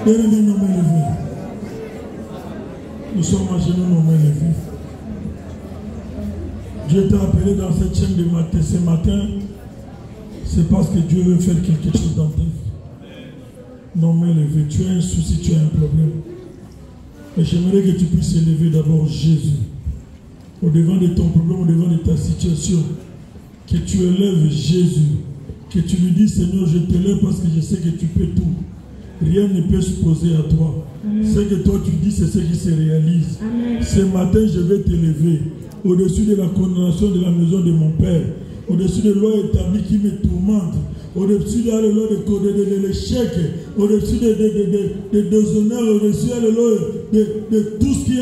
Donnez-lui nos mains levées. Nous sommes à genoux, nos mains levées. Dieu t'a appelé dans cette chaîne de matin ce matin. C'est parce que Dieu veut faire quelque chose dans ta vie. Nos mains levées. Tu as un souci, tu as un problème. Mais j'aimerais que tu puisses élever d'abord Jésus. Au devant de ton problème, au devant de ta situation. Que tu élèves Jésus. Que tu lui dis, Seigneur, je t'élève parce que je sais que tu peux tout. Rien ne peut se poser à toi. Ce que toi tu dis, c'est ce qui se réalise. Amen. Ce matin, je vais t'élever au-dessus de la condamnation de la maison de mon Père, au-dessus des lois établies qui me tourmentent, au-dessus de l'échec, au-dessus des déshonneurs, au-dessus de tout ce qui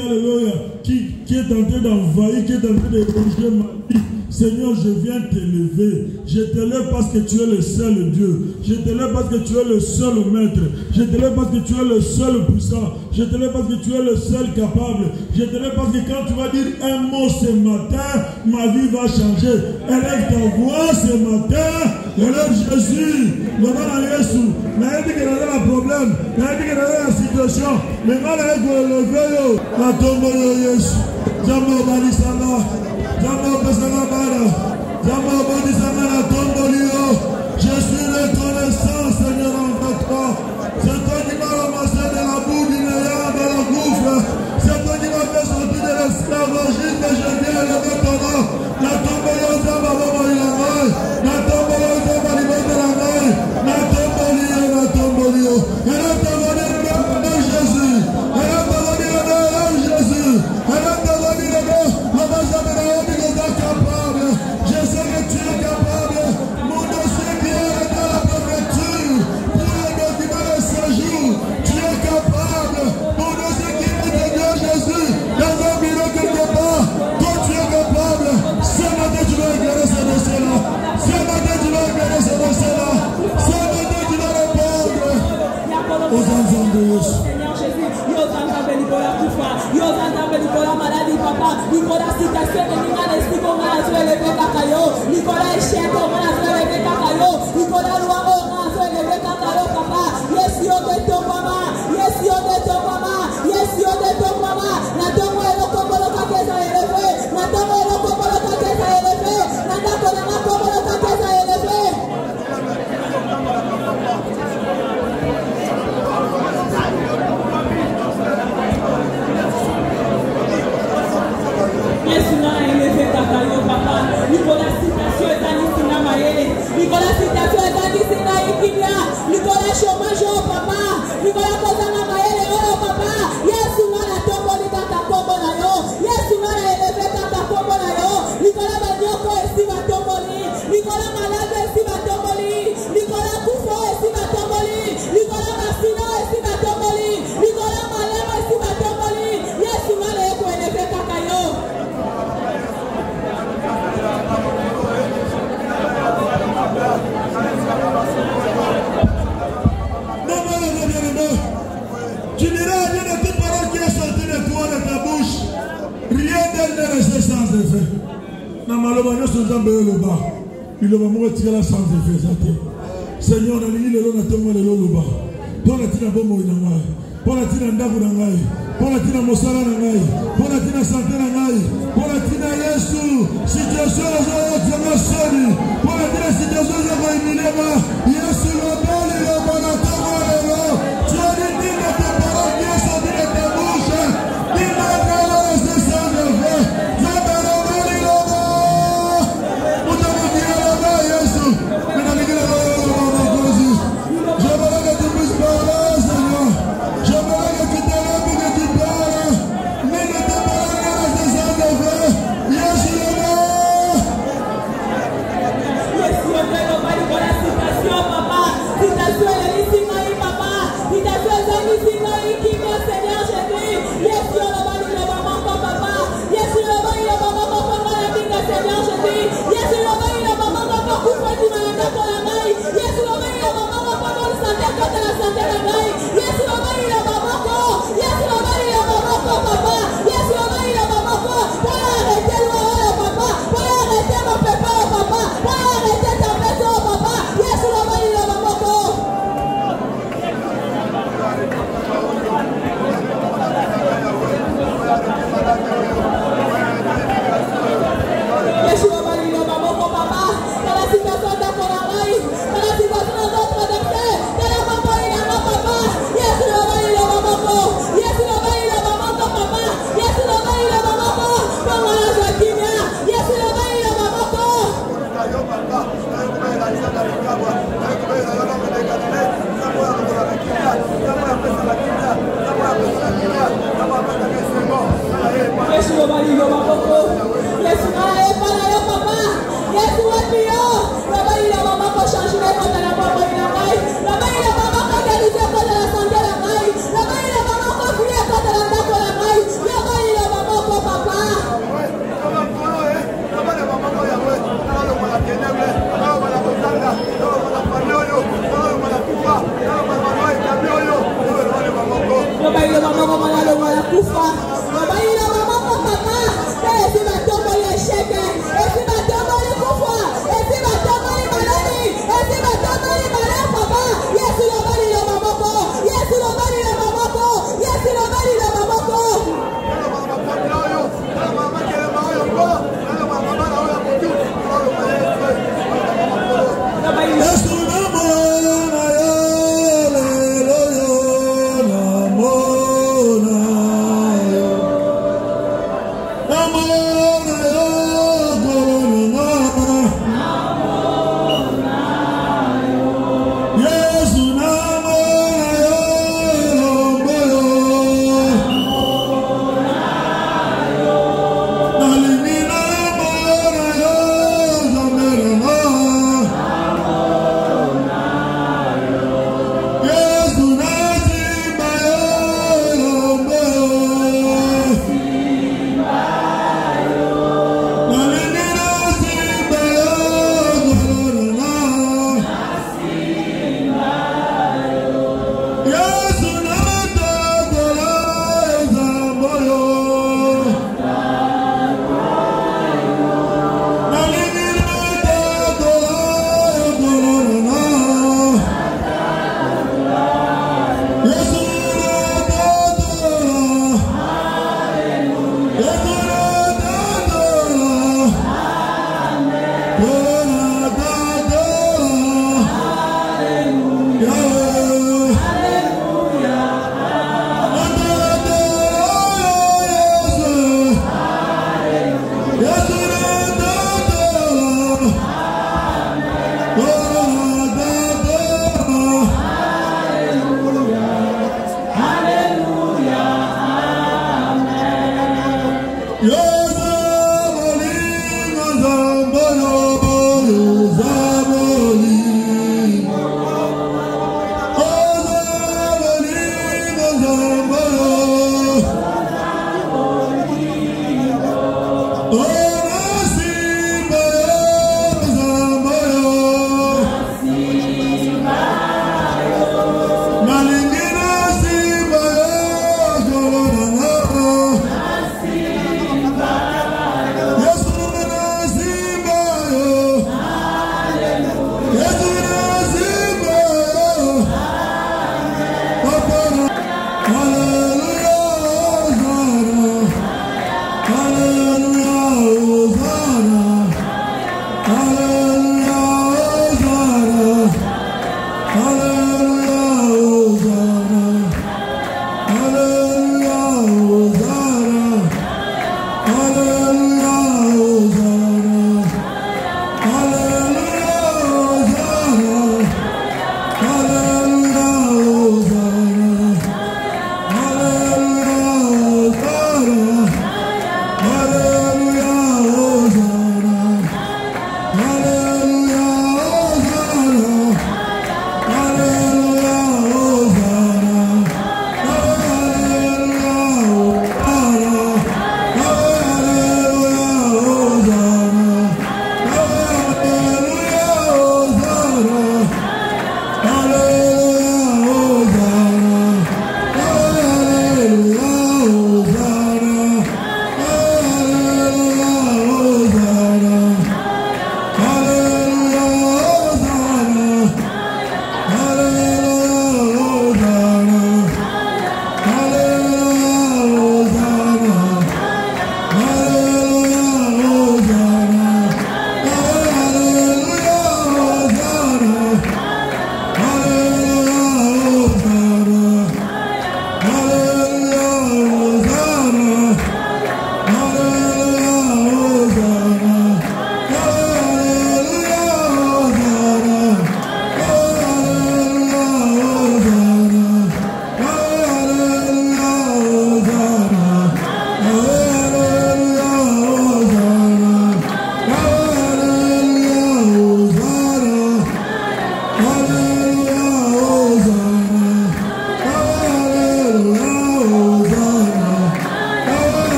est en train d'envahir, qui est en train de ronger ma vie. Seigneur, je viens t'élever. Je t'élève parce que tu es le seul Dieu. Je t'élève parce que tu es le seul maître. Je t'élève parce que tu es le seul puissant. Je t'élève parce que tu es le seul capable. Je t'élève parce que quand tu vas dire un mot ce matin, ma vie va changer. Élève ta voix ce matin. Élève Jésus. Le nom de Jésus. N'a dit que dans un problème. N'a dit que dans la situation. Mais mal avec vous élever. La tombe de Jésus. Jambo Barisala. Jambo Basalabara. Jambo Barisala Tombolio. Je suis reconnaissant, Seigneur, envers toi. C'est toi qui m'as ramassé de la boue du néant, de la gouffre. C'est toi qui m'as fait sortir de l'esclavagisme. Je viens élever ton nom. La Tombolio Zamba Babaïlamai. La Tombolio Zamba Babaïlamai. La Tombolio, la Tombolio. Elle a donné le nom de Jésus. Elle a donné le nom de Jésus. Elle a donné le nom. Capable. Je sais que tu es capable. Mon dossier qui est dans la préfecture pour le document de séjour. Tu es capable. Mon dossier qui est de Dieu Jésus dans un bureau quelque part. Toi tu es capable. Ce matin tu vas éclairer ce dossier-là. Ce matin tu vas éclairer ce dossier-là. Ce matin tu vas répondre aux enfants de Jésus. Nicolas maladie papa, Nicolas citation de Nicolas Estique on a joué le Kakayo, Nicolas échec on a joué le Kakayo, Nicolas Loire on a joué le Kakayo papa, yes yo de ton mama, yes yo de ton mama, yes yo de ton mama, na tomo elo kokolo kakeza elevé, na tomo elo kokolo kakeza elevé, na tomo na kokolo kakeza elevé. Nicolas citation est à l'Isina Maye, Nicolas citation est à l'Isina Ikinia, Nicolas chômage au papa, Nicolas Kozana Maye au papa, Yesu na tombo ni kata kombo na yo, Yesu na eleve kata kombo na yo, Nicolas Banyoko esi ba tombo ni, Nicolas malade esi ba tombo ni, Nicolas Kufo esi ba tombo ni, Nicolas Masino esi ba tombo ni, Nicolas Malema esi ba tombo ni, Yesu na eko eleve kata yo. Tu diras à Dieu de toute parole qui est sortie de toi, de ta bouche, rien d'elle n'est resté sans effet. Namalobano Suzambe le bas. Il va me retirer sans effet. Seigneur, on a dit le long de ton le bas. Pour la tina bomo inangai. Pour la tina ndavu nangai. Pour la tina mosala nangai. Pour la tina santé nangai. Pour la tina Yesu. Situation de la soli. Pour la tina situation de la milema. Yesu le bas, le bas, la tombe le bas. Tu as dit de ta parole qui est sortie de ta bouche. Il m'a donné ce sang de feu. Je te le bas, le bas. Vous t'avez dit le bas, Yesu. Vous t'avez dit le bas, je veux que tu puisses parler, Seigneur. Je veux que tu te lèves et que tu parles. Mais ne te parle pas de ce sang de feu. Yesu le bas. Yesu le bas, il va la citation, papa. Citation, elle est ici, papa. Citation, elle est ici, qui me Seigneur Jésus. Yesu le bas, il est maman, papa. Yesu le bas, il est maman, papa, la vie de Seigneur Jésus. Yesu le bas, il est maman, papa, coupe du malade pour la main. Yesu le bas, il est maman, papa, pour la santé, contre la santé, la main. Yesu le bas, il est maman, Yesu le bas, il est maman, papa. Yesu le bas, il est maman, pour arrêter le papa, pour arrêter mon papa, papa, pour arrêter ta maison, papa. Yesu le bas, il est maman,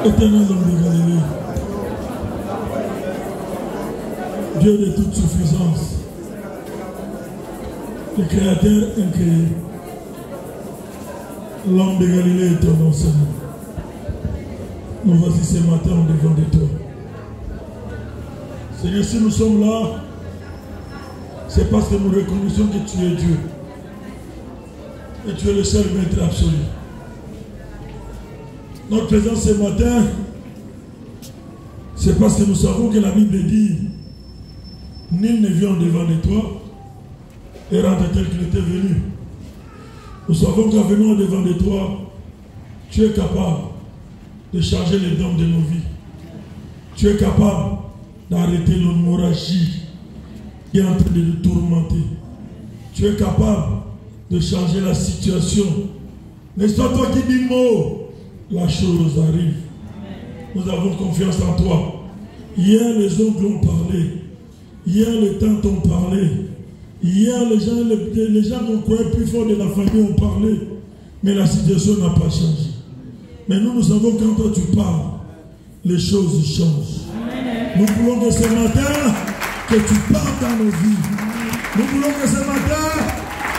Éternel homme de Galilée, Dieu de toute suffisance, le Créateur incréé, l'homme de Galilée est ton nom, Seigneur. Nous voici ce matin devant de toi. Seigneur, si nous sommes là, c'est parce que nous reconnaissons que tu es Dieu. Et tu es le seul maître absolu. Notre présence ce matin, c'est parce que nous savons que la Bible dit nul ne vient devant de toi et rentre tel qu'il était venu. Nous savons qu'en venant devant de toi, tu es capable de changer les dons de nos vies. Tu es capable d'arrêter l'hémorragie qui est en train de nous tourmenter. Tu es capable de changer la situation. N'est-ce pas toi qui dis mot? La chose arrive. Nous avons confiance en toi. Hier, les oncles ont parlé. Hier, les tantes ont parlé. Hier, les gens qu'on croyait plus fort de la famille ont parlé. Mais la situation n'a pas changé. Mais nous savons que quand toi tu parles, les choses changent. Nous voulons que ce matin, que tu parles dans nos vies. Nous voulons que ce matin,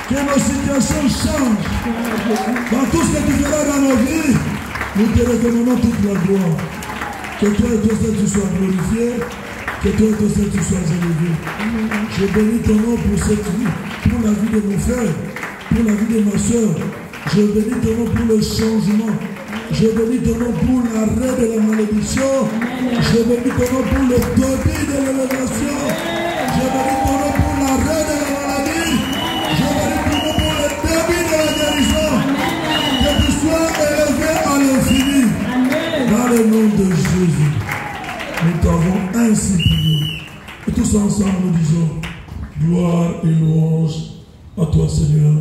que nos situations changent. Dans tout ce que tu feras dans nos vies, nous te recommandons toute la gloire. Que toi et toi seul tu sois glorifié. Que toi et toi seul tu sois élevé. Je bénis ton nom pour cette vie, pour la vie de mon frère, pour la vie de ma soeur. Je bénis ton nom pour le changement. Je bénis ton nom pour l'arrêt de la malédiction. Je bénis ton nom pour le début de l'élévation. Je bénis ton nom pour l'arrêt de la maladie. Je bénis ton nom pour le début de la guérison. Que tu sois élevé à l'infini. Dans le nom de Jésus, nous t'avons ainsi prié. Et tous ensemble nous disons gloire et louange à toi Seigneur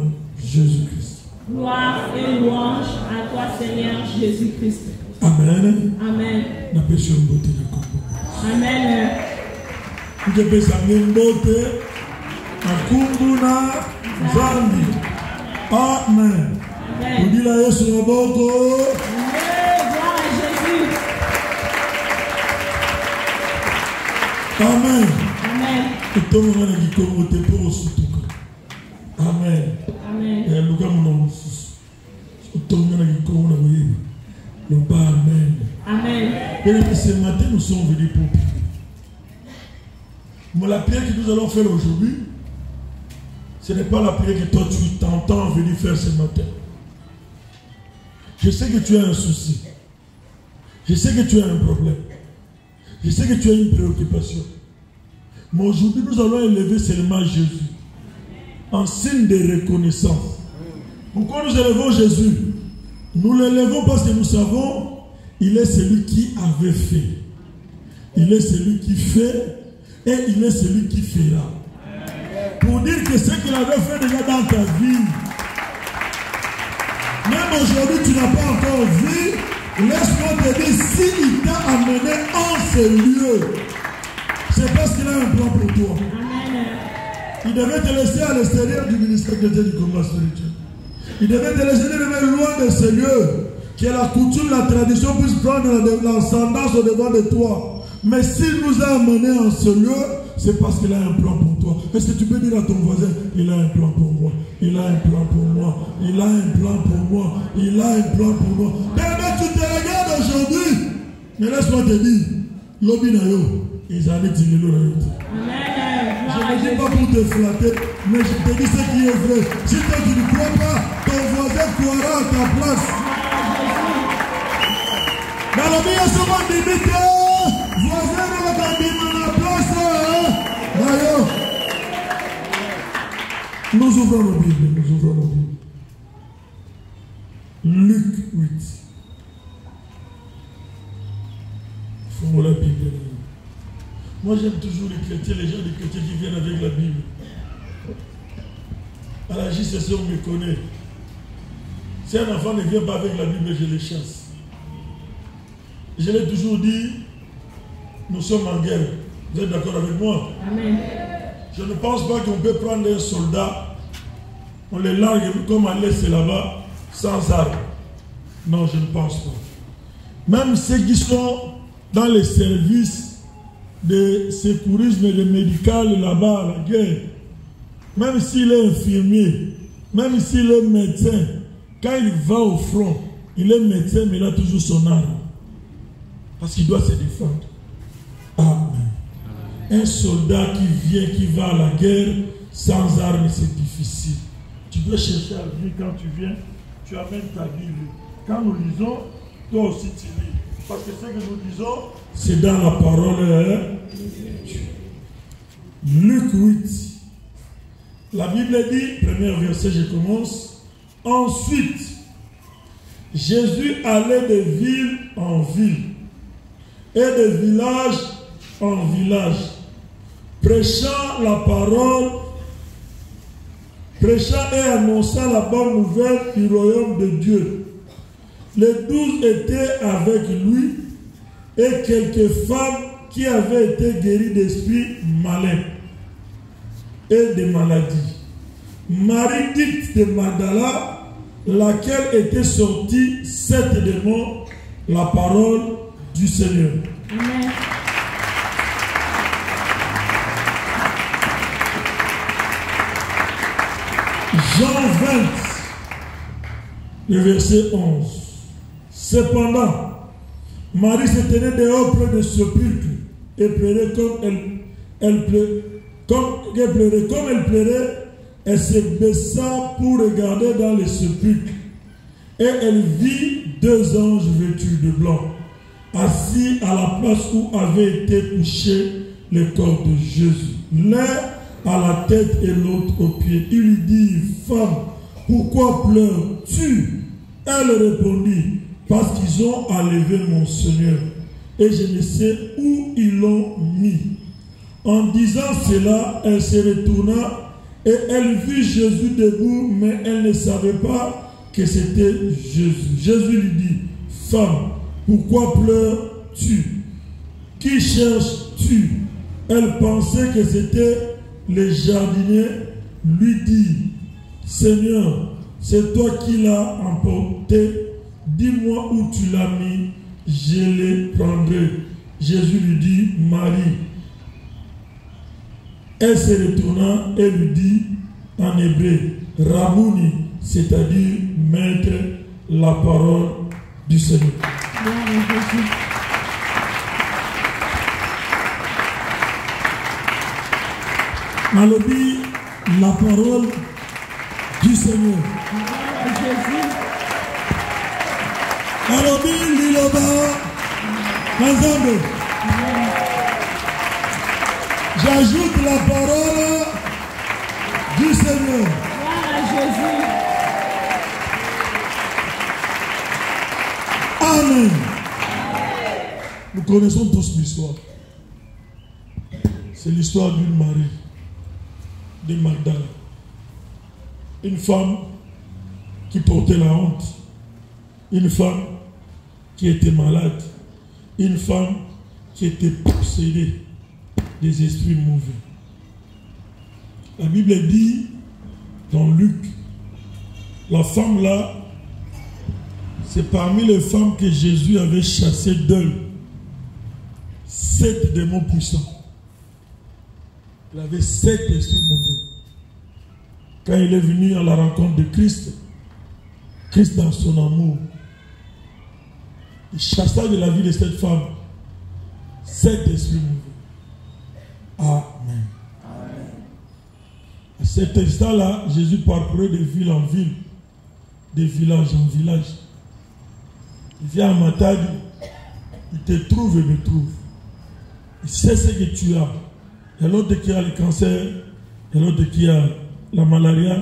Jésus-Christ. Gloire et louange à toi Seigneur Jésus-Christ. Amen. Amen. Amen. Amen. Vous dites là, Yesu Maboko. Amen. Amen. Amen. Amen. Amen. Et ce matin, nous sommes venus pour prier. Mais la prière que nous allons faire aujourd'hui, ce n'est pas la prière que toi tu t'entends venir faire ce matin. Je sais que tu as un souci. Je sais que tu as un problème. Je sais que tu as une préoccupation. Mais aujourd'hui, nous allons élever seulement Jésus en signe de reconnaissance. Pourquoi nous élevons Jésus? Nous l'élevons parce que nous savons il est celui qui avait fait. Il est celui qui fait et il est celui qui fera. Pour dire que ce qu'il avait fait déjà dans ta vie, même aujourd'hui tu n'as pas encore vu, laisse-moi te dire, s'il t'a amené en ce lieu, c'est parce qu'il a un plan pour toi. Il devait te laisser à l'extérieur du ministère de Dieu du combat spirituel. Il devait te laisser loin de ce lieu, que la coutume, la tradition puisse prendre l'ascendance au devant de toi. Mais s'il nous a amenés en ce lieu, c'est parce qu'il a un plan pour toi. Est-ce que tu peux dire à ton voisin, il a un plan pour moi, il a un plan pour moi, il a un plan pour moi, il a un plan pour moi. Mais tu te regardes aujourd'hui, mais laisse-moi te dire, l'obinayo, ils allaient dire le. Je ne dis pas pour te flatter, mais je te dis ce qui est vrai. Si toi tu ne crois pas, ton voisin croira à ta place. Dans la vie, il y a souvent limité. Voisin ne va pas dire à la place. D'ailleurs, nous ouvrons nos Bibles. Luc 8. Faut la Bible. Moi, j'aime toujours les chrétiens, les gens des chrétiens qui viennent avec la Bible. À la JCC, on me connaît. Si un enfant ne vient pas avec la Bible, je les chasse. Je l'ai toujours dit, nous sommes en guerre. Vous êtes d'accord avec moi? Amen. Je ne pense pas qu'on peut prendre un soldat, on les largue comme on laisse là-bas, sans armes. Non, je ne pense pas. Même ceux qui sont dans les services de secourisme et de médical là-bas à la guerre, même s'il est infirmier, même s'il est médecin, quand il va au front, il est médecin mais il a toujours son arme. Parce qu'il doit se défendre. Amen. Un soldat qui vient, qui va à la guerre, sans armes, c'est difficile. Tu dois chercher à vivre quand tu viens, tu amènes ta Bible. Quand nous lisons, toi aussi tu lis. Parce que ce que nous disons, c'est dans la parole de Dieu. Luc 8. La Bible dit, premier verset, je commence. Ensuite, Jésus allait de ville en ville et de village en village, prêchant la parole, prêchant et annonçant la bonne nouvelle du royaume de Dieu. Les 12 étaient avec lui et quelques femmes qui avaient été guéries d'esprits malins et de maladies. Marie dite de Magdala, laquelle était sortie 7 démons, la parole du Seigneur. Amen. Jean 20, le verset 11. Cependant, Marie se tenait dehors près de ce sépulcre et pleurait comme elle pleurait, elle se baissa pour regarder dans le sépulcre. Et elle vit 2 anges vêtus de blanc, assis à la place où avait été couché le corps de Jésus, l'un à la tête et l'autre aux pieds. Il lui dit, femme, pourquoi pleures-tu? Elle répondit, parce qu'ils ont enlevé mon Seigneur, et je ne sais où ils l'ont mis. En disant cela, elle se retourna et elle vit Jésus debout, mais elle ne savait pas que c'était Jésus. Jésus lui dit, femme, pourquoi pleures-tu? Qui cherches-tu? Elle pensait que c'était le jardinier, lui dit, Seigneur, c'est toi qui l'as emporté, dis-moi où tu l'as mis, je les prendrai. Jésus lui dit, Marie. Elle se retourna et lui dit en hébreu, Rabouni, c'est-à-dire maître, la parole du Seigneur. Malobi, la parole du Seigneur. Malobi, Liloba, ensemble. J'ajoute la parole du Seigneur. Gloire à Jésus. Amen. Nous connaissons tous l'histoire. C'est l'histoire d'une Marie, de Magdala. Une femme qui portait la honte. Une femme qui était malade. Une femme qui était possédée des esprits mauvais. La Bible dit dans Luc, la femme là, c'est parmi les femmes que Jésus avait chassées d'elle 7 démons puissants. Il avait 7 esprits mauvais. Quand il est venu à la rencontre de Christ, Christ dans son amour, il chassa de la vie de cette femme 7 esprits mauvais. Amen. À cet instant-là, Jésus parcourait de ville en ville, de village en village. Il vient à Matadi, il te trouve et me trouve. Il sait ce que tu as. Il y a l'autre qui a le cancer, il y a l'autre qui a la malaria,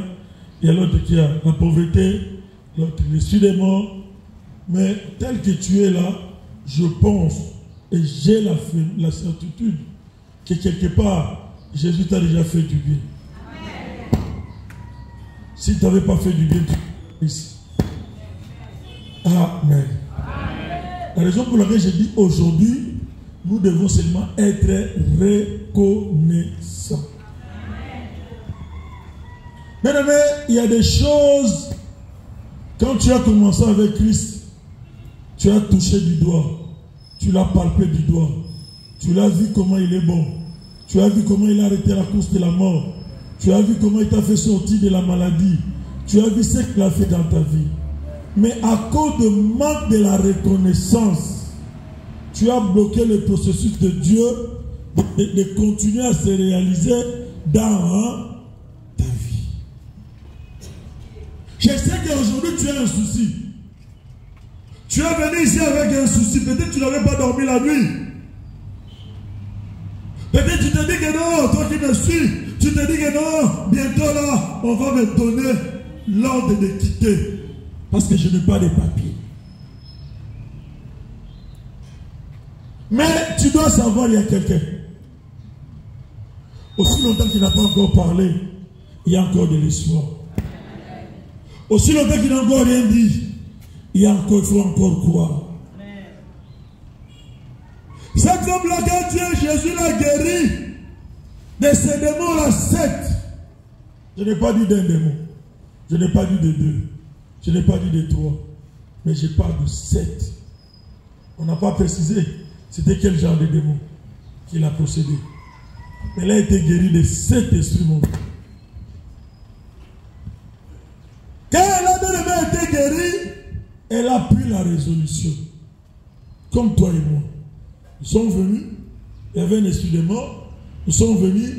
il y a l'autre qui a la pauvreté, l'autre le sud des morts. Mais tel que tu es là, je pense et j'ai la certitude que quelque part, Jésus t'a déjà fait du bien. Si tu n'avais pas fait du bien, tu es ici. Amen. La raison pour laquelle je dis aujourd'hui, nous devons seulement être reconnaissants. Mais il y a des choses, quand tu as commencé avec Christ, tu as touché du doigt, tu l'as palpé du doigt, tu l'as vu comment il est bon, tu as vu comment il a arrêté la course de la mort, tu as vu comment il t'a fait sortir de la maladie, tu as vu ce qu'il a fait dans ta vie. Mais à cause de manque de la reconnaissance, tu as bloqué le processus de Dieu de continuer à se réaliser dans ta vie. Je sais qu'aujourd'hui tu as un souci. Tu es venu ici avec un souci. Peut-être que tu n'avais pas dormi la nuit. Peut-être que tu te dis que non, toi qui me suis, tu te dis que non, bientôt là, on va me donner l'ordre de quitter. Parce que je n'ai pas de papiers. Mais tu dois savoir, il y a quelqu'un. Aussi longtemps qu'il n'a pas encore parlé, il y a encore de l'espoir. Aussi longtemps qu'il n'a encore rien dit, il faut encore croire. Cet homme-là, quand Dieu, Jésus l'a guéri de ces démons-là, 7. Je n'ai pas dit d'un démon. Je n'ai pas dit de 2. Je n'ai pas dit de 3. Mais je parle de 7. On n'a pas précisé c'était quel genre de démon qu'il a possédé. Mais il a été guéri de 7 esprits mauvais. Quand elle a été guérie, elle a pris la résolution. Comme toi et moi. Nous sommes venus, il y avait un esprit de mort. Nous sommes venus,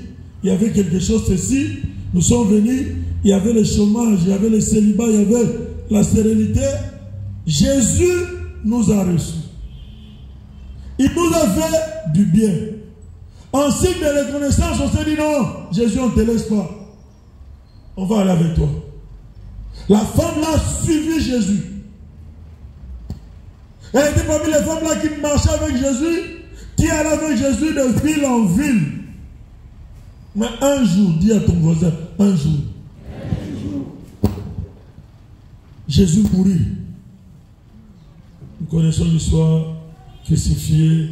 il y avait quelque chose ceci. Nous sommes venus, il y avait le chômage, il y avait le célibat, il y avait la stérilité. Jésus nous a reçus. Il nous a fait du bien. En signe de reconnaissance, on s'est dit non, Jésus, on ne te laisse pas. On va aller avec toi. La femme là a suivi Jésus. Elle était parmi les femmes là qui marchaient avec Jésus, qui allaient avec Jésus de ville en ville. Mais un jour, dis à ton voisin, un jour, Jésus mourut. Nous connaissons l'histoire, crucifié.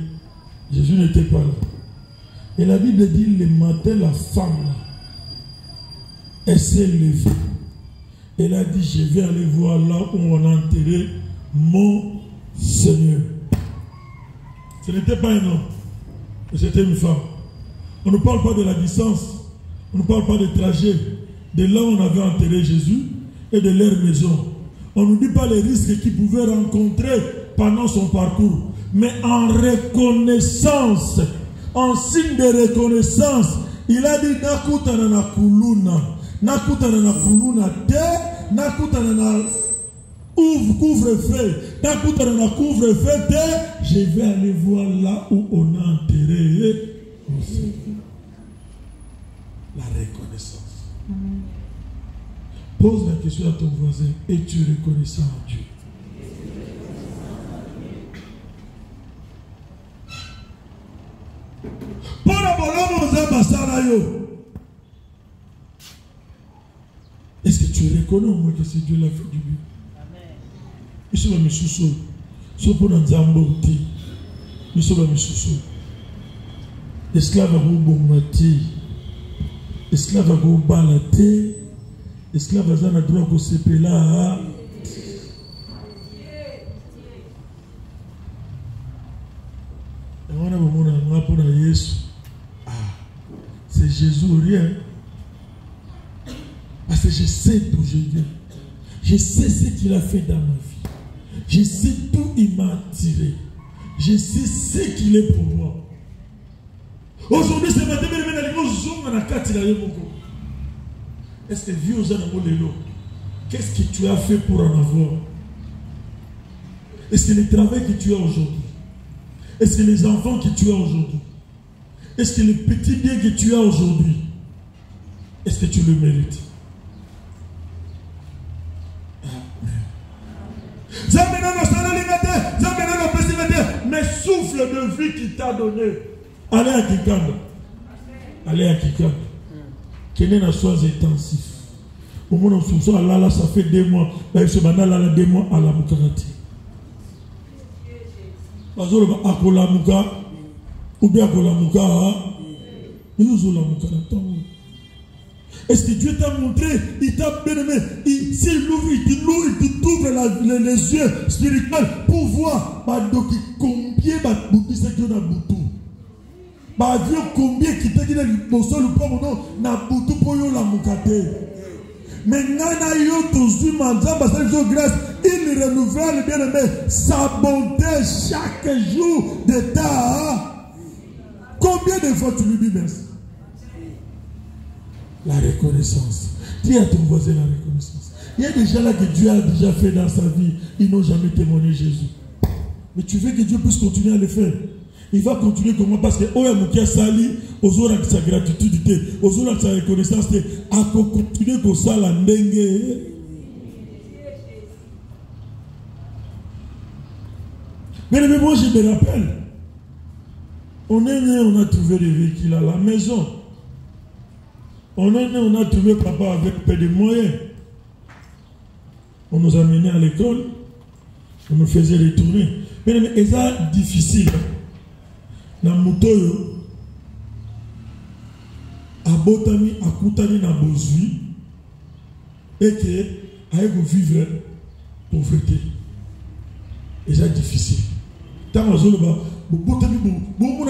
Jésus n'était pas là. Et la Bible dit, le matin, la femme, elle s'est levée. Elle a dit, je vais aller voir là où on a enterré mon Seigneur. Ce n'était pas un homme, mais c'était une femme. On ne parle pas de la distance, on ne parle pas de trajet, de là où on avait enterré Jésus et de leur maison. On ne dit pas les risques qu'il pouvait rencontrer pendant son parcours, mais en reconnaissance, en signe de reconnaissance, il a dit nakutana na kuluna, nakutana na kuluna te, nakutana na couvre-feu, nakutana na couvre-feu te, je vais aller voir là où on a enterré aussi. La reconnaissance. Pose la question à ton voisin, es-tu reconnaissant à Dieu? Est-ce que tu reconnais au moins que c'est Dieu l'a fait du bien? Amen. Nous sommes sous nous sommes sous esclave à vous bombarder, esclave à vous balader, esclave à vous na droit que c'est là. C'est Jésus ou rien. Parce que je sais d'où je viens. Je sais ce qu'il a fait dans ma vie. Je sais d'où il m'a attiré. Je sais ce qu'il est pour moi. Aujourd'hui, ce matin, est-ce que vieux qu'est-ce que tu as fait pour en avoir? Est-ce que le travail que tu as aujourd'hui? Est-ce que les enfants que tu as aujourd'hui? Est-ce que les petits biens que tu as aujourd'hui? Est-ce que tu le mérites? Mais souffle de vie qu'il t'a donné. Allez à Kikanda. Allez à Kikanda. Quel est la chose intensif? Au moment où on soit là, ça fait 2 mois. Là, il se bat là 2 mois à la Moukarati. Ou bien est-ce que Dieu t'a montré, il t'a bien aimé, s'il t'ouvre les yeux spirituels pour voir combien Dieu a boutou. Combien qui t'a dit le sol ou pas mon nom n'a boutou pour la moukate. Mais nana yo tozu manzamba sa grâce, il renouvelle le bien-aimé sa bonté chaque jour de ta. Combien de fois tu lui dis merci? La reconnaissance. Dis à ton voisin la reconnaissance. Il y a des gens là que Dieu a déjà fait dans sa vie, ils n'ont jamais témoigné Jésus. Mais tu veux que Dieu puisse continuer à le faire. Il va continuer comment? Parce que Oyamukia Sali, aux autres sa gratitude, aux autres sa reconnaissance, à continuer comme ça la dengue. Mais moi je me rappelle, on est né, on a trouvé des véhicules à la maison. On est né, on a trouvé papa avec peu de moyens. On nous a menés à l'école, on nous faisait retourner. Mais c'est difficile. Na mutoyo abotami akutani na bozui et que aïe vivre pauvreté et c'est difficile tant que ba botami bon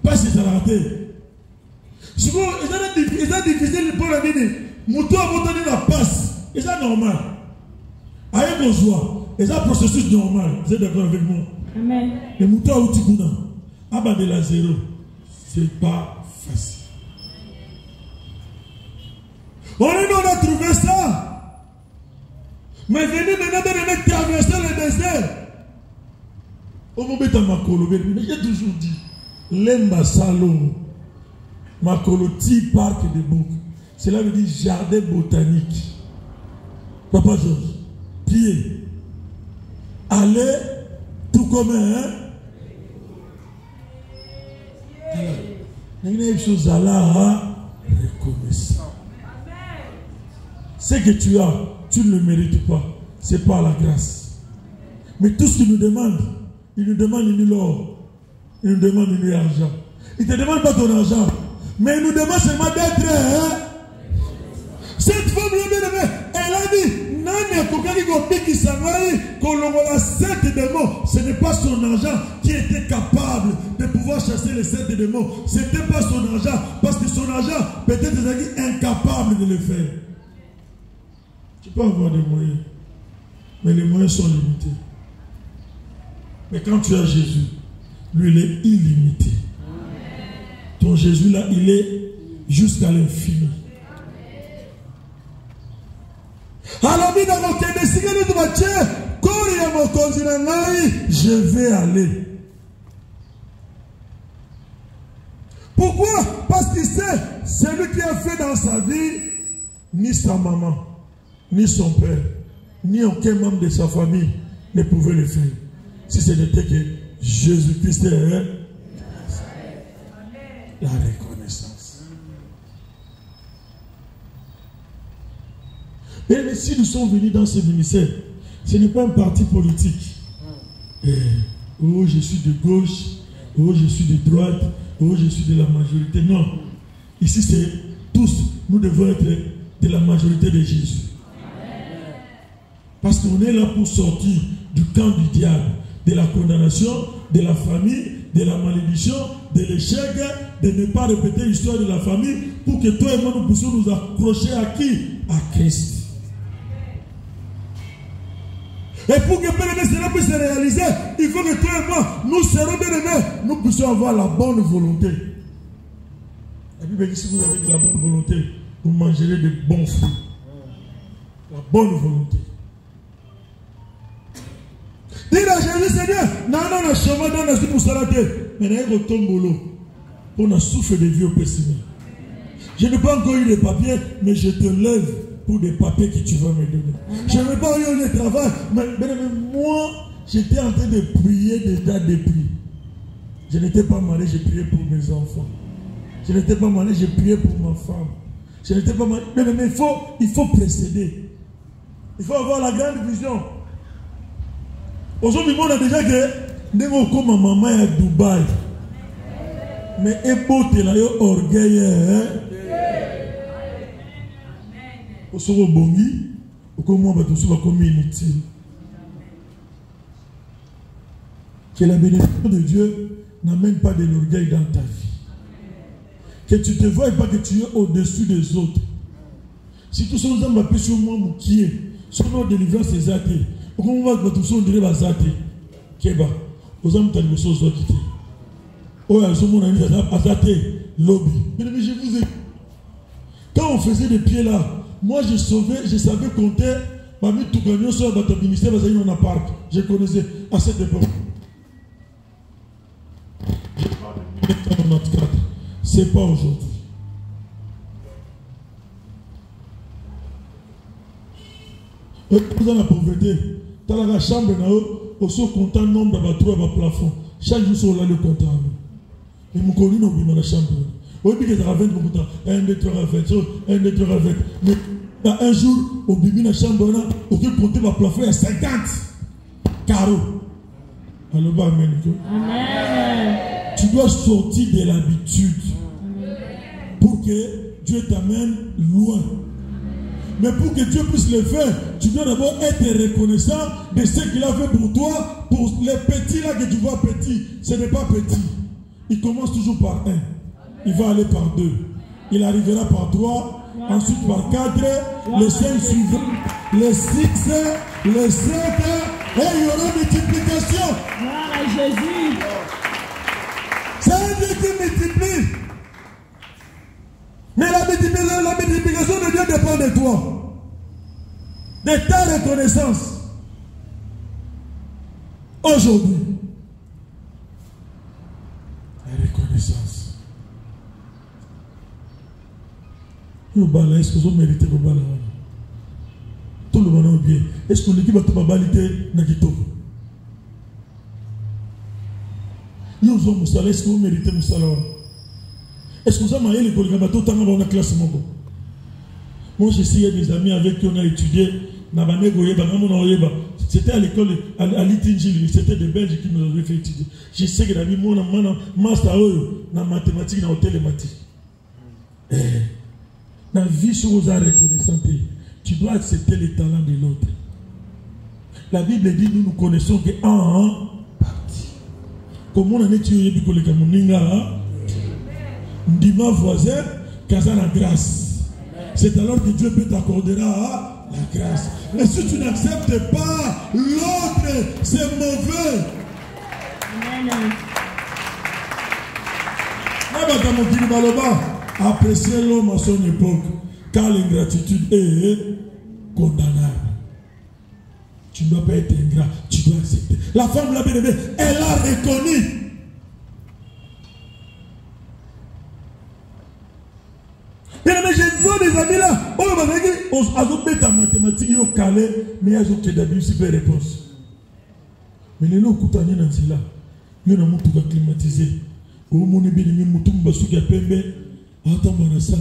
pas si ça la tête souvent c'est difficile pour la vie muto abotani na passe et c'est normal aïe besoin et c'est un processus normal. Vous êtes d'accord avec moi? Amen. Le muto a outikuna Abba de la zéro, c'est pas facile. On a trouvé ça. Mais venez maintenant de traverser le désert. Au moment de Makolo, j'ai toujours dit, Lemba Salon, Makolo, petit parc de bouc. Cela veut dire jardin botanique. Papa Georges, pied. Allez, tout comme un. Il y a une chose à la reconnaissance. Ce que tu as, tu ne le mérites pas. Ce n'est pas la grâce. Mais tout ce qu'il nous demande, il nous demande une l'or, il nous demande une argent. Il ne te demande pas ton argent. Mais il nous demande seulement d'être. Cette femme, elle a dit, ce n'est pas son argent qui était capable de pouvoir chasser les 7 démons. Ce n'était pas son argent, parce que son argent, peut-être est incapable de le faire. Tu peux avoir des moyens, mais les moyens sont limités. Mais quand tu as Jésus, lui, il est illimité. Ton Jésus là, il est jusqu'à l'infini. Alors, je vais aller. Pourquoi? Parce qu'il sait, celui qui a fait dans sa vie, ni sa maman, ni son père, ni aucun membre de sa famille ne pouvait le faire. Si ce n'était que Jésus-Christ est la reconnaissance. Mais si nous sommes venus dans ce ministère, ce n'est pas un parti politique. Oh, je suis de gauche, oh, je suis de droite, oh, je suis de la majorité. Non. Ici, c'est tous, nous devons être de la majorité de Jésus. Parce qu'on est là pour sortir du camp du diable, de la condamnation, de la famille, de la malédiction, de l'échec, de ne pas répéter l'histoire de la famille, pour que toi et moi nous puissions nous accrocher à qui? À Christ. Et pour que cela puisse se réaliser, il faut que toi et moi, nous serons bien-aimés, nous puissions avoir la bonne volonté. La Bible dit, si vous avez de la bonne volonté, vous mangerez de bons fruits. La bonne volonté. Dis à Jésus, Seigneur, non, chemin dans la vie pour s'arrêter. Mais il y a un tombolo pour nous souffler de vie au pessimiste. Je n'ai pas encore eu de papiers, mais je te lève pour des papiers que tu vas me donner. Je n'ai pas eu de travail, mais moi, j'étais en train de prier des dates de prix. Je n'étais pas marié, j'ai prié pour mes enfants. Je n'étais pas marié, j'ai prié pour ma femme. Je n'étais pas marié. Mais il faut précéder. Il faut avoir la grande vision. Aujourd'hui, on a déjà que nous sommes comme maman à Dubaï. Mais éboté là, orgueil. Au soro bongi, au comment va tout ça comme inutile. Que la bénédiction de Dieu n'amène pas de l'orgueil dans ta vie. Que tu te vois et pas que tu es au-dessus des autres. Si tout ça nous a appelé sur moi, qui est, sur notre délivrance, c'est athées. Comment on va que tout ça on dirait athées. Keba, aux hommes, tu as des choses à quitter. Oh, elles sont mon ami, athées, lobby. Mais je vous ai. Quand on faisait des pieds là, moi je savais compter, parmi tout gagnant sur votre ministère, parce qu'il y a un appart. Je connaissais à cette époque. C'est pas aujourd'hui. Dans la pauvreté, dans la chambre, on se compte nombre de trous à plafond. Chaque jour, on a le comptable. Et mon connu, on vit dans la chambre. On dit que ça va 20 beaucoup de temps. 1, 2, 3, 20. 1, 2, 3, 20. Mais un jour, on vit dans la chambre, on peut compter le plafond à 50 carreaux. Alors, amen. Amen. Tu dois sortir de l'habitude pour que Dieu t'amène loin. Mais pour que Dieu puisse le faire, tu dois d'abord être reconnaissant de ce qu'il a fait pour toi. Pour les petits là que tu vois petits, ce n'est pas petit. Il commence toujours par 1. Il va aller par 2. Il arrivera par 3. Ensuite par 4. Les 5 suivants. Les 6. Les 7. Et il y aura multiplication. Gloire à Jésus. C'est un Dieu qui multiplie. Mais la multiplication de Dieu dépend de toi. De ta reconnaissance. Aujourd'hui. La reconnaissance. Est-ce que vous méritez le bala? Tout le monde est bien. Est-ce que l'équipe va te baliter Nakito? Est-ce que vous méritez le salaire? Est-ce que vous avez les collègues dans la classe? Moi, j'ai essayé des amis avec qui on a étudié C'était à l'école, à Litingili, c'était des Belges qui nous avaient fait étudier. Je sais que David, mon master en mathématiques, en télématique. Dans la vie, sur aux arts reconnaissants, tu dois accepter les talents de l'autre. La Bible dit, nous connaissons qu'en partie. Comme on a étudié pour les Kamuninga, dit ma voisin, qu'à la grâce. C'est alors que Dieu peut t'accordera la grâce. Mais si tu n'acceptes pas l'autre, c'est mauvais. Apprécier l'homme à son époque, car l'ingratitude est condamnable. Tu ne dois pas être ingrat, tu dois accepter. La femme l'a bien-aimée, elle a reconnu. Bien-aimé, je vois des amis là, on va dire, on a fait ta mathématique, ils ont calé, mais ils ont fait d'abus, super réponse. Mais les gens qui ont été là, ils ont tout climatisé. Au moment où ils ont tout climatisé, attends, on a ça,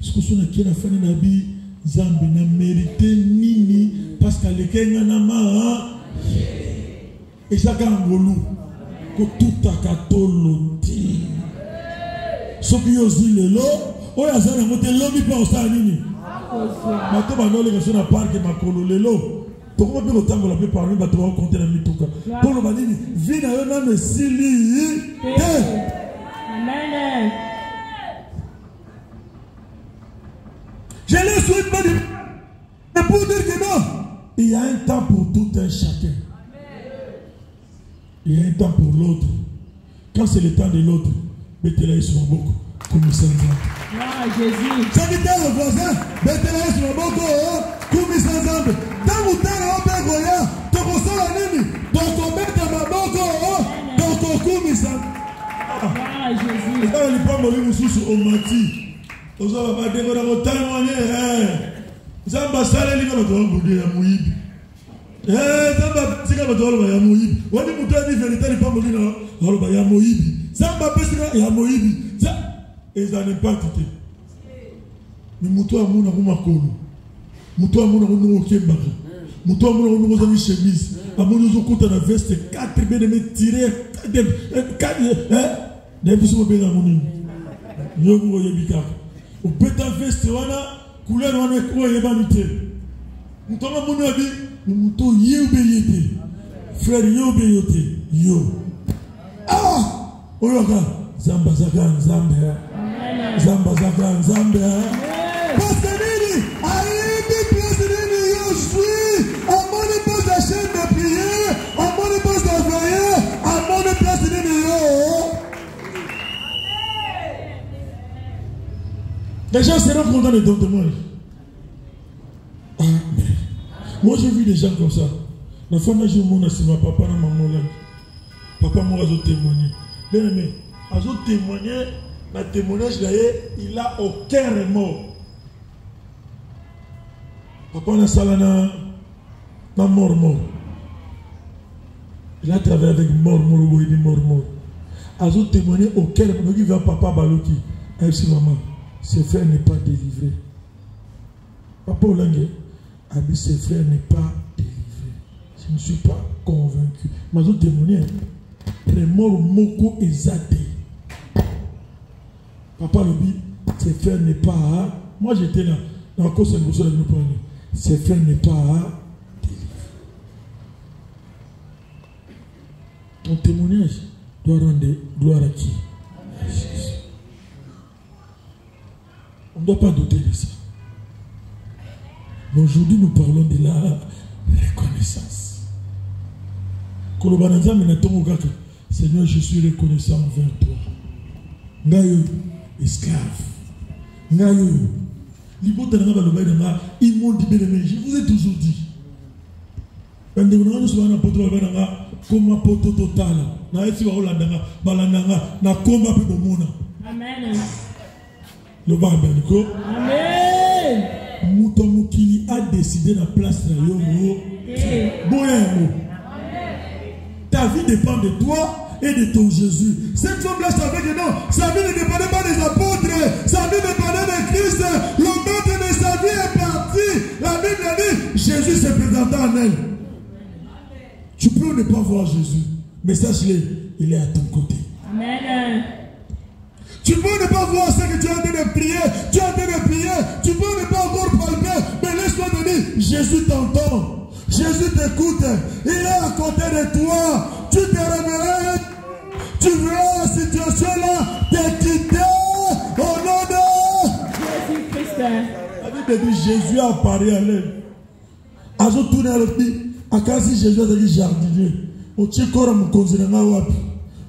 ce que sont qui a fait un habit, Zambi n'a mérité nini, parce qu'à l'école, n'a pas, et ça a un golou, que tout a catoloti. Ce qui ont dit le lot, on a ça, on a lobby pour au stade nini. Maintenant, on a les gens à part que ma colo le lot. Pourquoi on peut autant qu'on l'appelle par lui, on va compter la mitouka. Pour le banini, vina yon a me sili. Amen. Je ne souhaite pas de... Mais pour dire que non, il y a un temps pour tout un chacun. Il y a un temps pour l'autre. Quand c'est le temps de l'autre, mettez-la sur mon boko, comme ça. Ah, Jésus. Ça dit le voisin, mettez-la sur mon boko, comme ça. Tant ou tant, on peut goya, tu ressens la nini, donc on met dans ma boko, donc on comme ça. Ah, Jésus. Ça, il prend mon livre sous au mati. Vous avez dit que vous avez témoigné. Vous avez salé les gars de Moïbi. Vous avez dit que vous avez Moïbi. Vous avez dit que vous avez vérité pas Moïbi. Vous avez dit Moïbi. Vous avez dit que vous avez Moïbi. Et ça n'est pas quitté. Mais Moutou a mon amour makolo. Moutou a mon amour kembaka. Moutou a mon amour dans chemise. A mon amour contre la veste 4 bénémés tirés 4 des personnes bien à mon amour. Yo mo yebika. Au pétan veste wana couleur wana ko yebanité. Mutoma munu abi muto yebeyete. Frère yebeyete yo. Ah! Oyoka zamba zaka nzambe. Zamba zaka nzambe. Parce que nini aïe président yo suis à mon poste de chaîne de prière, à mon poste de veiller, à mon président yo. Les gens seront contents de ton témoignage. Amen. Moi j'ai vu des gens comme ça. La femme a joué mon assis, ma papa n'a maman là. Papa moi a témoigné. Bien aimé, a témoigné, le témoignage là, il n'a aucun remords. Papa n'a salana, n'a mort. Il a travaillé avec mort, il dit mort. A témoigné aucun remords. Donc il va papa baloki. Merci maman. Ses frères n'est pas délivré. Papa Olangue a dit ses frères n'est pas délivré. Je ne suis pas convaincu. Mais je témoigne. Remords moko ezate. Papa le dit, ses frères n'est pas. Moi j'étais là. Dans la cause de nous parler. Ses frères n'est pas délivré. Ton témoignage doit rendre gloire à qui? À Jésus. On ne doit pas douter de ça. Mais aujourd'hui, nous parlons de la reconnaissance. Seigneur, je suis reconnaissant envers toi. Ngayo, esclave. Ngayo. Ils m'ont dit, je vous ai toujours dit. Comme poto total. Amen. Le Bambaniko. Amen. Moutomukili a décidé la place de Yomo. Ta vie dépend de toi et de ton Jésus. Cette femme-là savait que non, sa vie ne dépendait pas des apôtres, sa vie dépendait de Christ. Le maître de sa vie est parti. La Bible dit, Jésus attends en elle. Tu peux ne pas voir Jésus, mais sache-le, il est à ton côté. Amen. Tu peux ne pas voir ce que tu es en train de prier, tu es en train de prier, tu peux ne pas encore palper, mais laisse-moi te dire, Jésus t'entend, Jésus t'écoute, il est à côté de toi, tu te réveilles, tu verras la situation là, t'es quitté au nom de Jésus-Christ. La Bible dit, Jésus a apparu à l'aide. À ce tourner à l'autre, à quasi Jésus a dit jardinier, au tchekora mon considérant wapi,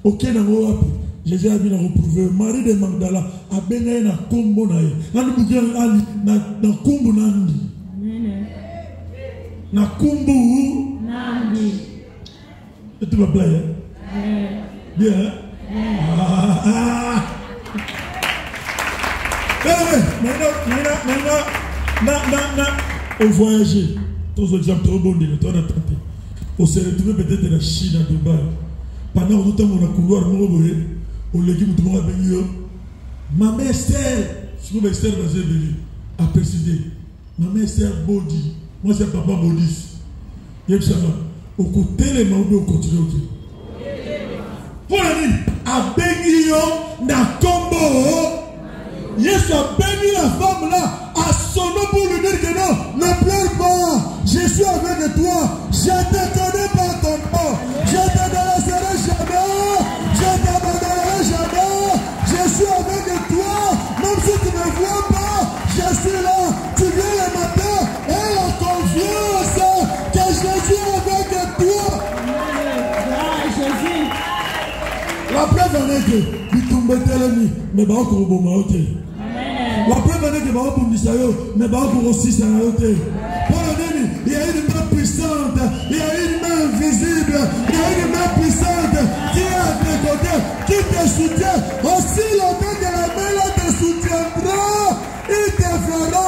au kenan wapi. Jésus a bien reprouvé. Marie de Magdala a bien na kombo na ye. Na nubukia na kombo nandi. Na kombo nandi. Et tu vas plaire. Bien. Maintenant, au voyager, tous les exemples trop bons de toi on a tenté. On s'est retrouvé peut-être en Chine, à Dubaï. Pendant tout le temps, on a couloir, au légume tout le monde a béni. Ma mère Esther, je trouve Esther dans un béni, a précisé. Ma mère Esther Bodi, moi c'est papa Bodis. Il y a au côté les mains, on continue. Pour la nuit, a béni na combo. Yesu a béni la femme là, à son nom pour lui dire que non, ne pleure pas. Je suis avec toi. Je ne te connais pas ton nom. Je ne te laisserai jamais. Je ne t'abandonnerai jamais. Je suis avec toi. Même si tu ne me vois pas, je suis là. Tu viens le matin et la confiance que je suis avec toi. Jésus. La preuve en est que tu tombes l'ennemi, mais pas encore au bon. La preuve en est que pour Misayo, mais pas pour aussi ça n'a été. Pour l'ennemi, il y a une main puissante, il y a une main invisible, il y a une main puissante qui est à tes côtés, qui te soutient. Aussi longtemps que la main là te soutiendra, ils te feront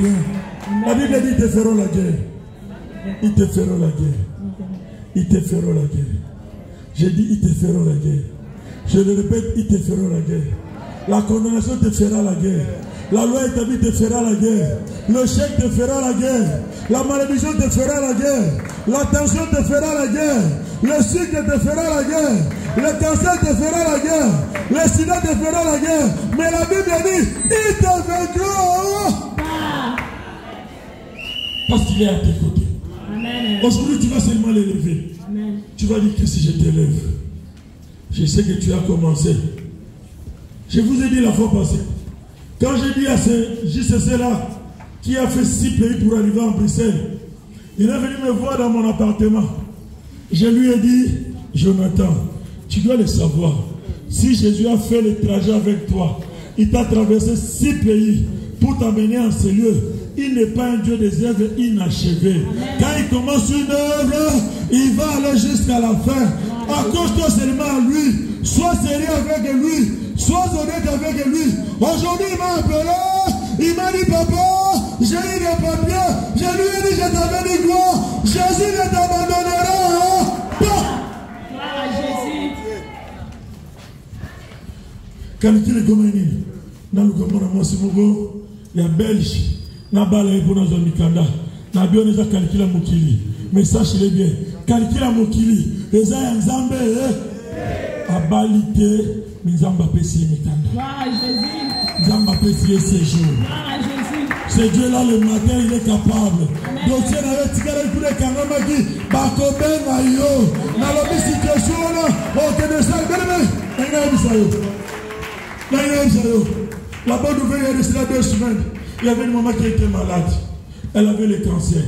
rien. La Bible dit ils te feront la guerre. Ils te feront la guerre. Ils te feront la guerre. J'ai dit ils te feront la guerre. Je le répète, ils te feront la guerre. La condamnation te fera la guerre. La loi établie te fera la guerre. Le chèque te fera la guerre. La malédiction te fera la guerre. La tension te fera la guerre. Le sucre te fera la guerre. Le cancer te fera la guerre. Le sida te fera la guerre. Mais la Bible dit, il te vaincra. Parce qu'il est à tes côtés. Aujourd'hui, tu vas seulement l'élever. Tu vas dire que si je t'élève, je sais que tu as commencé. Je vous ai dit la fois passée, quand j'ai dit à ce JCC là, qui a fait 6 pays pour arriver en Bruxelles, il est venu me voir dans mon appartement. Je lui ai dit, Jonathan, tu dois le savoir. Si Jésus a fait le trajet avec toi, il t'a traversé 6 pays pour t'amener en ce lieu. Il n'est pas un Dieu des œuvres inachevées. Quand il commence une œuvre, il va aller jusqu'à la fin. Accroche-toi seulement à lui. Sois sérieux avec lui. Sois honnête avec lui. Aujourd'hui, il m'a appelé. Il m'a dit, papa, j'ai eu des papiers. Je lui ai dit, je t'avais dit quoi? Jésus ne t'abandonnera pas. Jésus. Quand il est comme dans le commandement, il y a Belge. Na bala pour nos amikanda na bio neza calcula mokili mais sache-le bien calcula mokili eza nzambe abalite nzamba pesi mikanda nzamba pesi séjour ce Dieu là le matin il est capable donc tu n'avais tigare pour les kangama qui bakobe na yo na lobi situation là au que de ça la bonne nouvelle est restée 2 semaines. Il y avait une maman qui était malade. Elle avait le cancer.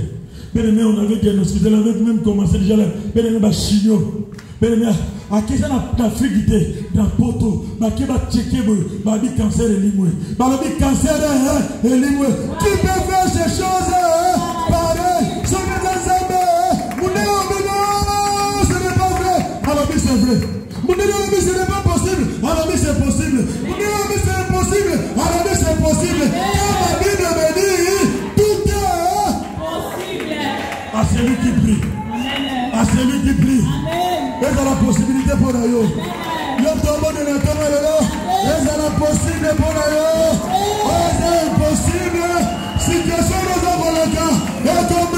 Bien-aimé, on avait diagnostiqué. Elle avait même commencé déjà là. Bien-aimé, chignon. Bien-aimé, à qui ça n'a frigité dans poto. Qui va checker, va dire cancer et limoué. Va dire cancer et limoué. Qui peut faire ces choses pareil? Ce n'est pas vrai. Ce n'est pas vrai. Alors, c'est vrai. Ce n'est pas possible. Alors, c'est possible. C'est impossible. Alors, c'est possible. À celui qui prie. À celui qui prie. Et ça la possibilité pour nous. Et ça la possible pour nous. C'est impossible. Situation nous avons le cas. Et comme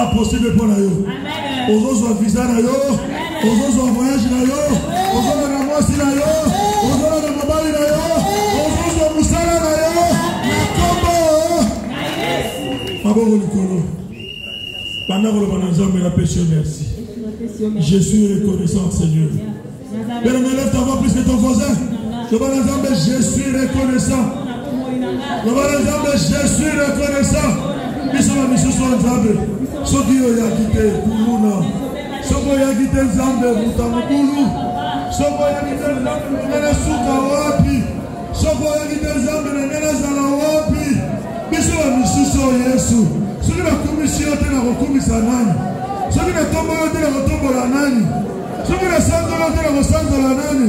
la possible pour nous. Aux autres visa na yo, aux autres voyage na yo, aux autres na moisi na yo, aux autres na mobali na yo, aux autres musala na yo. Na kombo. Maboko likolo. Pendant que le bananzambe la péché, merci. Je suis reconnaissant, Seigneur. Mais lève ta voix plus que ton voisin. Le bananzambe, je suis reconnaissant. Le bananzambe, je suis reconnaissant. Bisoma misusu nzambe. Soki yo ya kite kuluna. Soko ya kite nzambe mutamukulu. Soko ya kite nzambe nene suka wapi. Soko ya kite nzambe nene zala wapi. Bisoma misusu Yesu. Soki na komisio te na kokumisa nani. Soki na tombola te na kotombola nani. Soki na sanzola te na kosanzola nani.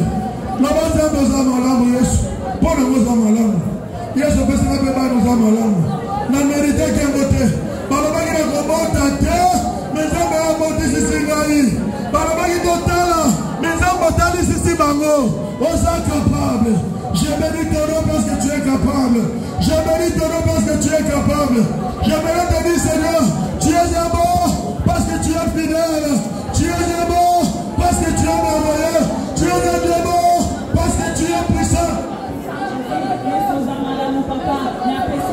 Na banzambe oza malamu Yesu. Pona oza malamu. Yesu pesa na beba oza malamu. Na mérite kengo te. Balobaki na kobota te. Mezambe ya boti sisi ngai. Balobaki totala. Mezambe otali sisi bango. Oza capable. Je bénis ton nom parce que tu es capable. Je bénis ton nom parce que tu es capable. Je bénis te dire Seigneur, tu es un bon parce que tu es fidèle. Tu es un bon parce que tu es merveilleux. Tu es un Dieu bon parce que tu es puissant.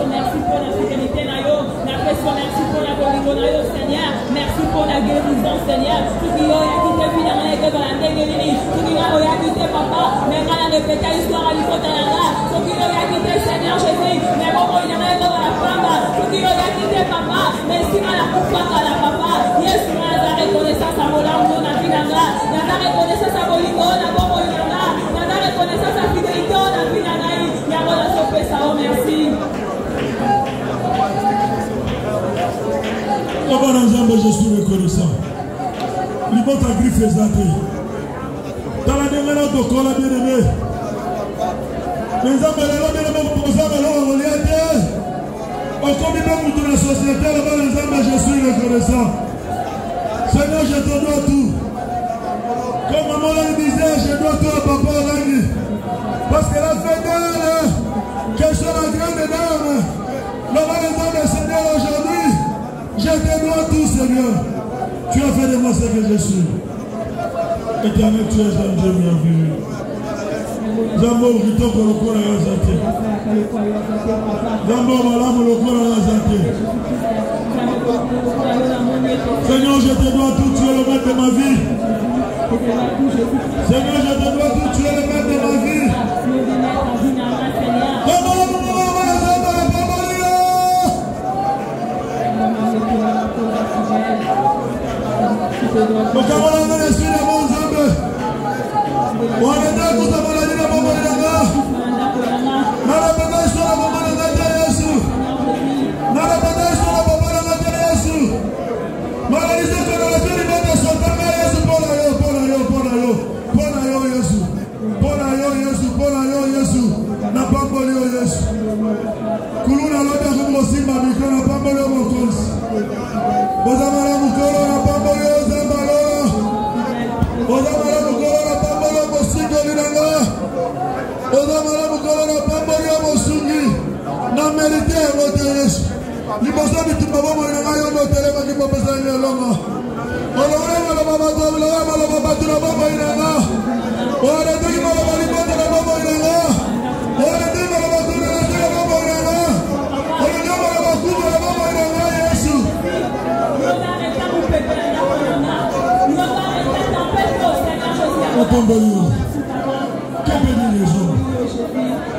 Merci pour la fidélité, merci pour la guérison, Seigneur. Merci pour la guérison, Seigneur. Tout qui a quitté finalement et dans la déguérie. Tout qui a quitté papa, mais quand on répète l'histoire à l'histoire de la race. Tout qui a quitté Seigneur Jésus, mais bon, il y en a dans la femme. Tout qui a quitté papa, mais si on a coupé à la papa, yes, on a reconnaissance à Molambo, on a vu la grâce. On a reconnaissance à Bolingo, on a bon, il y en a. On a reconnaissance à fidélité, on a vu la grâce. Il y a mon sauvé ça, merci. Je suis reconnaissant. Il faut ta griffe exacte. Dans la dernière de Kola bien-aimé. Les hommes bien-aimés pour ça, on va aller. Au comité de la société, les hommes, je suis reconnaissant. Seigneur, je te dois tout. Comme maman le disait, je dois tout à papa Langi. Parce qu'elle a fait d'elle, qu'elle soit la grande dame. Le Seigneur aujourd'hui. Je te dois tout, Seigneur. Tu as fait de moi ce que je suis. Éternel, tu es un Dieu merveilleux. Zambo kitoko lokola ya zate. Zambo malamu lokola ya zate. Seigneur, je te dois tout, tu es le maître de ma vie. Seigneur, je te dois tout, tu es le maître de ma vie.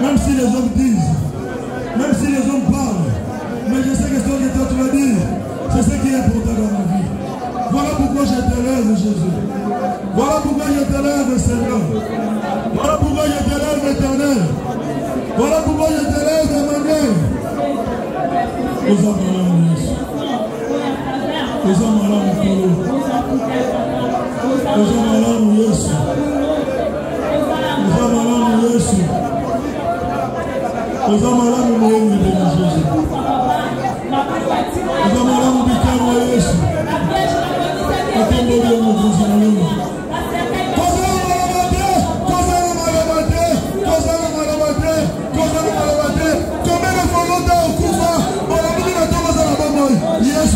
Même si les hommes disent, même si les hommes parlent, mais je sais que ce que toi tu vas dire, c'est ce qui est important dans ma vie. Voilà pourquoi je t'élève, Jésus. Voilà pourquoi je t'élève, Seigneur. Voilà pourquoi je t'élève, Éternel. Voilà pourquoi je t'élève, Emmanuel. Aux hommes malades, Yesu. Aux hommes malades, Kolo. Aux hommes malades, Yesu. Aux hommes malades, Yesu. Aux hommes malades, Jésus. Aux hommes malades, Bikama, Yesu. Yes,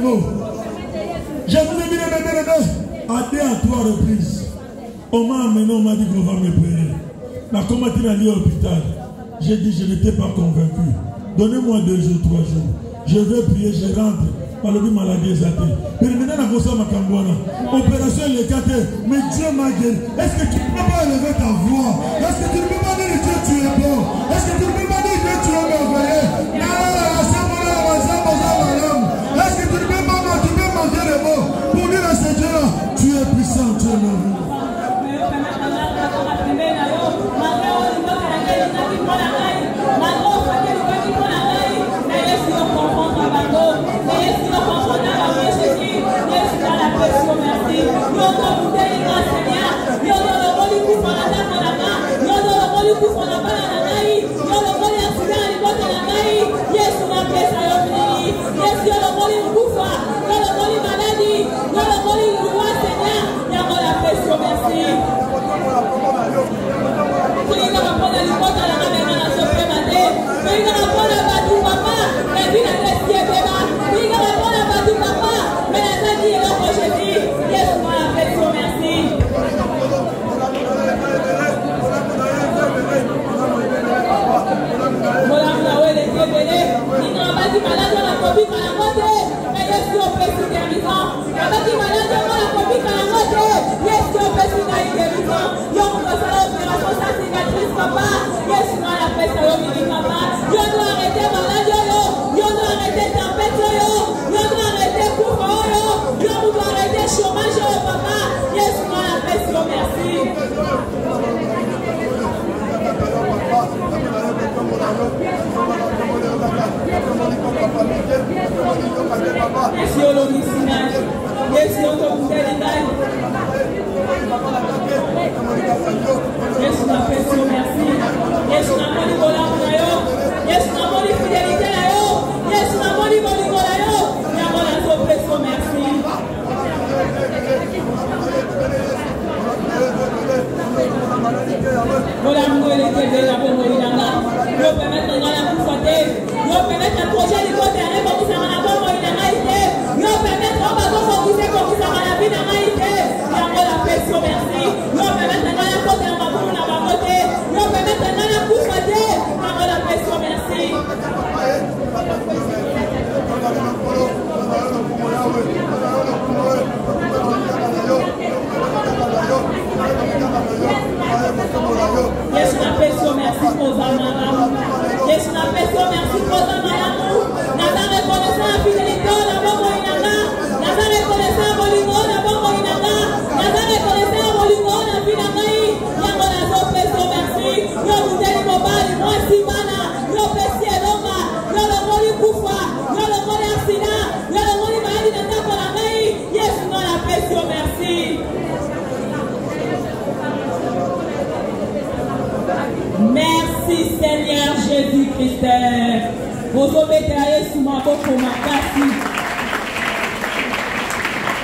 mots. Je vous ai dit à 2 à 3 reprises. On m'a amené, on m'a dit qu'on va me payer. Mais comment tu l'as dit à l'hôpital? J'ai dit, je n'étais pas convaincu. Donnez-moi 2 jours, 3 jours. Je vais prier, je rentre. Par le maladie exatée. Mais maintenant, on a commencé à Makambouana. Opération Lekate. Mais Dieu m'a guéri. Est-ce que tu ne peux pas élever ta voix? Est-ce que tu ne peux pas dire Dieu, tu es bon? Est-ce que tu ne peux pas dire Dieu, tu es merveilleux? Est-ce que tu ne peux pas manger les mots pour dire à ce Dieu-là, tu es puissant, tu es merveilleux? Merci Seigneur Jésus-Christ. Vous obéissez sous ma boca, ma casse.